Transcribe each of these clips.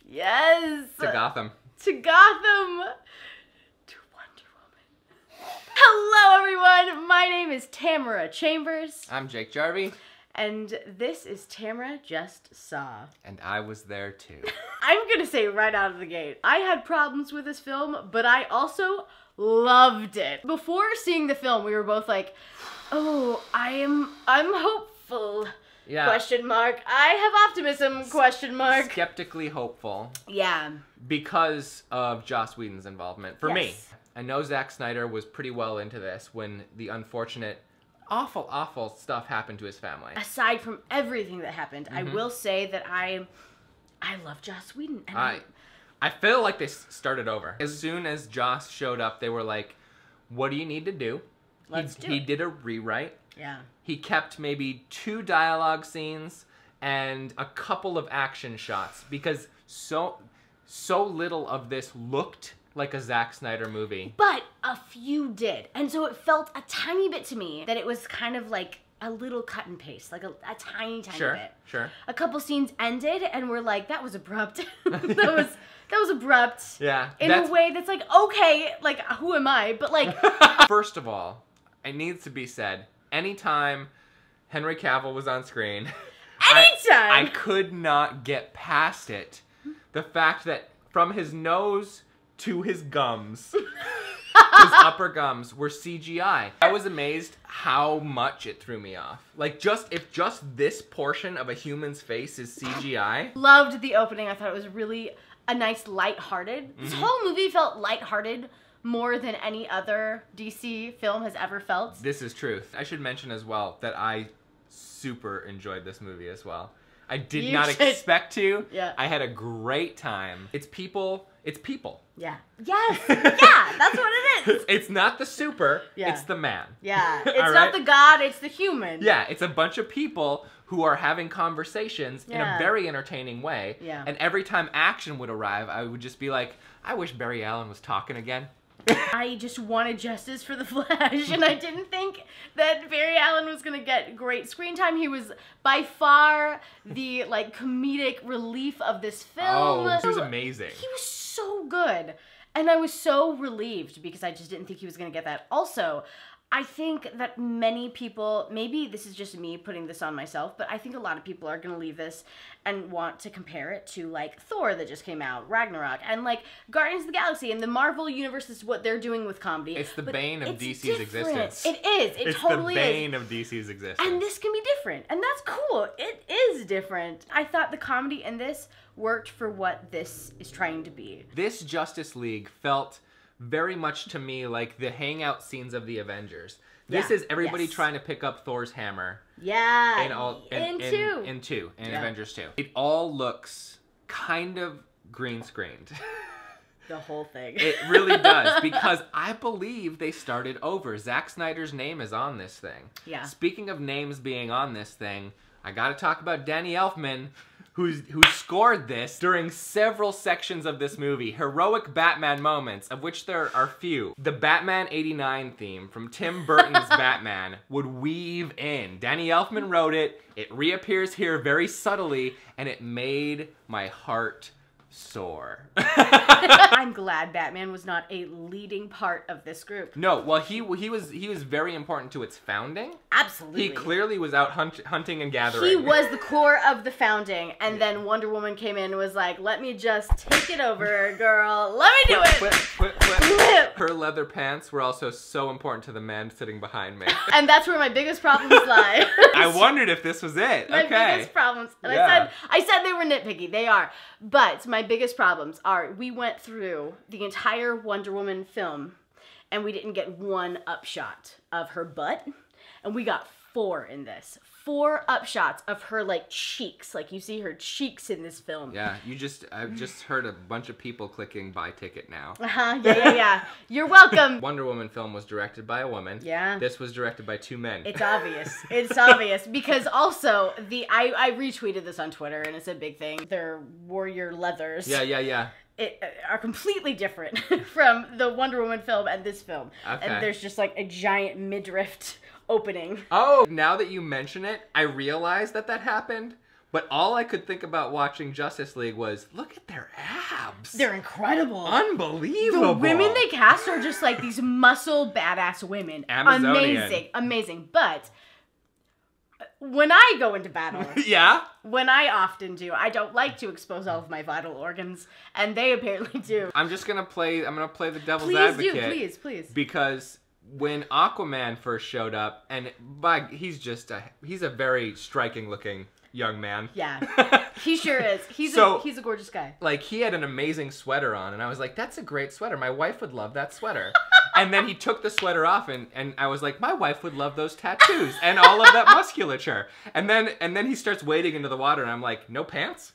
Yes. To Gotham. To Gotham. To Wonder Woman. Hello, everyone. My name is Tamara Chambers. I'm Jake Jarvie. And this is Tamara Just Saw. And I was there too. I'm going to say right out of the gate, I had problems with this film, but I also loved it. Before seeing the film, we were both like, oh, I'm hopeful. Yeah. Question mark. I have optimism, question mark. Skeptically hopeful. Yeah. Because of Joss Whedon's involvement. For me, I know Zack Snyder was pretty well into this when the unfortunate, awful stuff happened to his family. Aside from everything that happened, I will say that I love Joss Whedon. And I feel like they started over. As soon as Joss showed up, they were like, what do you need to do? He did a rewrite. Yeah. He kept maybe 2 dialogue scenes and a couple of action shots because so little of this looked like a Zack Snyder movie. But a few did. And so it felt a tiny bit to me that it was kind of like a little cut and paste, like a tiny bit. Sure. A couple scenes ended and we're like, that was abrupt. that was abrupt. Yeah. In a way that's like, okay, like, who am I? But like... First of all, it needs to be said, anytime Henry Cavill was on screen, I could not get past it. The fact that from his nose to his gums, his upper gums were CGI. I was amazed how much it threw me off. Like, if just this portion of a human's face is CGI. Loved the opening. I thought it was really a nice lighthearted. This whole movie felt lighthearted more than any other DC film has ever felt. This is truth. I should mention as well that I super enjoyed this movie as well. I did not expect to. Yeah. I had a great time. It's people. Yeah. Yes. Yeah, that's what it is. It's not the super, yeah. It's the man. Yeah. It's not the god, it's the human. Yeah, it's a bunch of people who are having conversations in a very entertaining way. Yeah. And every time action would arrive, I would just be like, I wish Barry Allen was talking again. I just wanted justice for the Flash, and I didn't think that Barry Allen was gonna get great screen time. He was by far the comedic relief of this film. Oh, he was amazing. He was so good, and I was so relieved because I just didn't think he was gonna get that. Also, I think that many people, maybe this is just me putting this on myself, but I think a lot of people are going to leave this and want to compare it to, Thor that just came out, Ragnarok, and, Guardians of the Galaxy, and the Marvel Universe is what they're doing with comedy. It's the bane of DC's existence. It is. It totally is. It's the bane of DC's existence. And this can be different, and that's cool. It is different. I thought the comedy in this worked for what this is trying to be. This Justice League felt very much to me like the hangout scenes of the Avengers. This is everybody trying to pick up Thor's hammer. Yeah. In Avengers 2. It all looks kind of green screened. The whole thing. It really does, because I believe they started over. Zack Snyder's name is on this thing. Yeah. Speaking of names being on this thing, I gotta talk about Danny Elfman, who scored this during several sections of this movie. Heroic Batman moments, of which there are few. The Batman '89 theme from Tim Burton's Batman would weave in. Danny Elfman wrote it, it reappears here very subtly, and it made my heart soar. I'm glad Batman was not a leading part of this group. No, well, he was very important to its founding. Absolutely. He clearly was out hunting and gathering. He was the core of the founding, and then Wonder Woman came in and was like, let me just take it over, girl. Let me do it. Flip. Her leather pants were also so important to the man sitting behind me. And that's where my biggest problems lie. I wondered if this was it. My biggest problems. And I said they were nitpicky. They are. But my biggest problems are we went through the entire Wonder Woman film and we didn't get one upshot of her butt. And we got 4 in this. 4 upshots of her cheeks. You see her cheeks in this film. Yeah, I've just heard a bunch of people clicking buy ticket now. Yeah. You're welcome. Wonder Woman film was directed by a woman. Yeah. This was directed by 2 men. It's obvious. It's obvious because also I retweeted this on Twitter and it's a big thing. Their warrior leathers. Yeah. Are completely different from the Wonder Woman film and this film. Okay. And there's just a giant midriff opening. Oh, now that you mention it, I realized that happened, But all I could think about watching Justice League was, look at their abs. They're incredible. Unbelievable. The women they cast are just like these muscle badass women. Amazonian. Amazing. Amazing. But when I go into battle, yeah, when I often do, I don't like to expose all of my vital organs, and they apparently do. I'm gonna play the devil's advocate. Please. Because when Aquaman first showed up, and he's a very striking looking young man. Yeah, he sure is. He's a gorgeous guy. Like, he had an amazing sweater on, and I was like, that's a great sweater. My wife would love that sweater. And then he took the sweater off, and I was like, my wife would love those tattoos and all of that musculature. And then he starts wading into the water, and I'm like, no pants?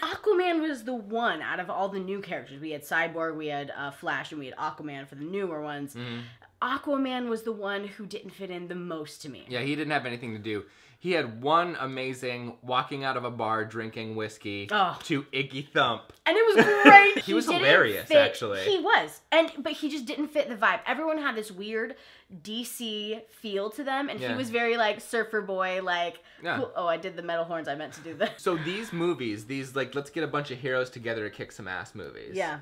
Aquaman was the one out of all the new characters. We had Cyborg, we had Flash, and we had Aquaman for the newer ones. Mm-hmm. Aquaman was the one who didn't fit in the most to me. Yeah, he didn't have anything to do. He had one amazing walking out of a bar drinking whiskey to Iggy Thump. And it was great. He was hilarious, actually. He was. But he just didn't fit the vibe. Everyone had this weird DC feel to them, and he was very like surfer boy, like, cool. Oh, I did the metal horns, I meant to do that. So these movies, these like, let's get a bunch of heroes together to kick some ass movies. Yeah.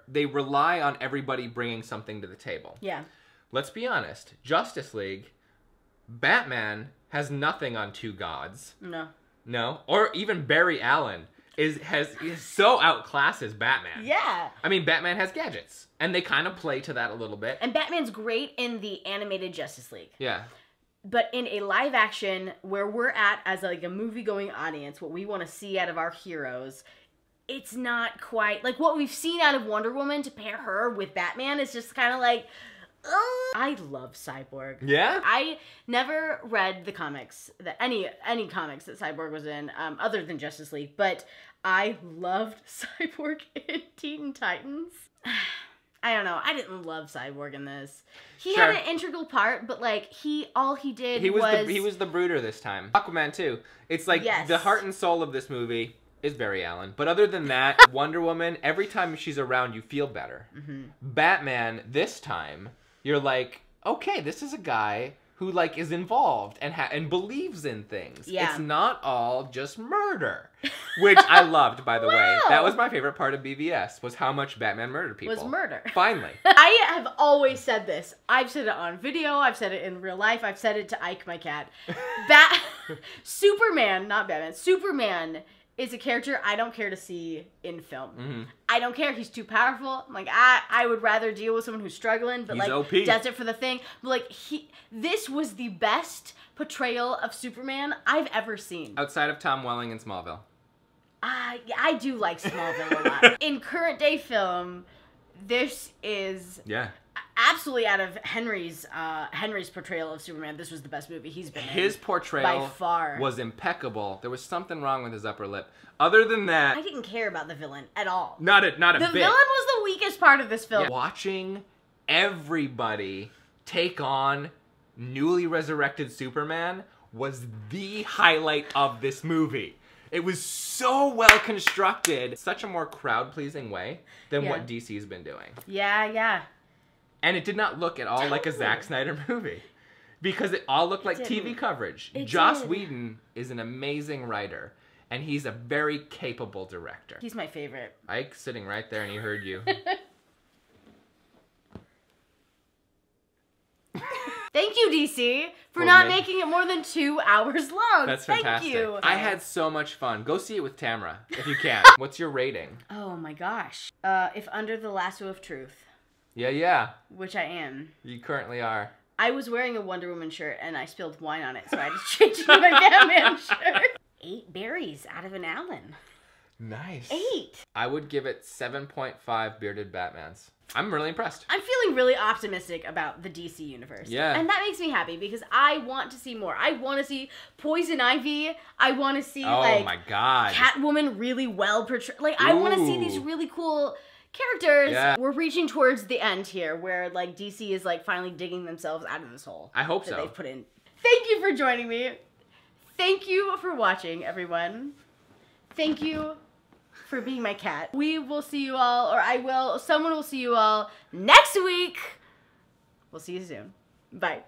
They rely on everybody bringing something to the table. Yeah. Let's be honest. Justice League, Batman has nothing on two gods. No? Or even Barry Allen is so outclasses Batman. Yeah. I mean, Batman has gadgets, and they kind of play to that a little bit. And Batman's great in the animated Justice League. Yeah. But in a live action, where we're at as like a movie-going audience, what we want to see out of our heroes, it's not quite like what we've seen out of Wonder Woman. To pair her with Batman is just kind of like, I love Cyborg. Yeah? I never read the comics, any comics that Cyborg was in, other than Justice League, but I loved Cyborg in Teen Titans. I don't know. I didn't love Cyborg in this. He had an integral part, but like all he did was he was the brooder this time. Aquaman too. It's like the heart and soul of this movie is Barry Allen. But other than that, Wonder Woman, every time she's around, you feel better. Mm-hmm. Batman, this time, you're like, okay, this is a guy who like is involved and believes in things. Yeah. It's not all just murder, which I loved, by the way. That was my favorite part of BVS, was how much Batman murdered people. Was murder. Finally. I have always said this. I've said it on video. I've said it in real life. I've said it to Ike, my cat. Superman, not Batman. Superman is a character I don't care to see in film. Mm-hmm. I don't care. He's too powerful. I'm like, I would rather deal with someone who's struggling, but he's like OP. Does it for the thing. But like this was the best portrayal of Superman I've ever seen. Outside of Tom Welling in Smallville. I do like Smallville a lot. In current day film, this is absolutely out of Henry's portrayal of Superman. This was the best movie he's been in. His portrayal by far was impeccable. There was something wrong with his upper lip. Other than that, I didn't care about the villain at all. Not a bit. The villain was the weakest part of this film. Yeah. Watching everybody take on newly resurrected Superman was the highlight of this movie. It was so well constructed. Such a more crowd-pleasing way than what DC's been doing. Yeah. And it did not look at all like a Zack Snyder movie. Because it all looked like TV coverage. Joss Whedon is an amazing writer. And he's a very capable director. He's my favorite. Ike's sitting right there and he heard you. Thank you, DC, for not making it more than 2 hours long. That's fantastic. Thank you. I had so much fun. Go see it with Tamara, if you can. What's your rating? Oh my gosh. If under the lasso of truth. Yeah. Which I am. You currently are. I was wearing a Wonder Woman shirt and I spilled wine on it, so I just changed to my Batman shirt. 8 berries out of an Allen. Nice. 8. I would give it 7.5 bearded Batmans. I'm really impressed. I'm feeling really optimistic about the DC universe. Yeah. And that makes me happy because I want to see more. I want to see Poison Ivy. I want to see, oh my God, Catwoman really well portrayed. Like, I want to see these really cool characters. Yeah. We're reaching towards the end here where, like, DC is, like, finally digging themselves out of this hole. I hope so. They've put in. Thank you for joining me. Thank you for watching, everyone. Thank you for being my cat. We will see you all, or someone will see you all next week. We'll see you soon. Bye.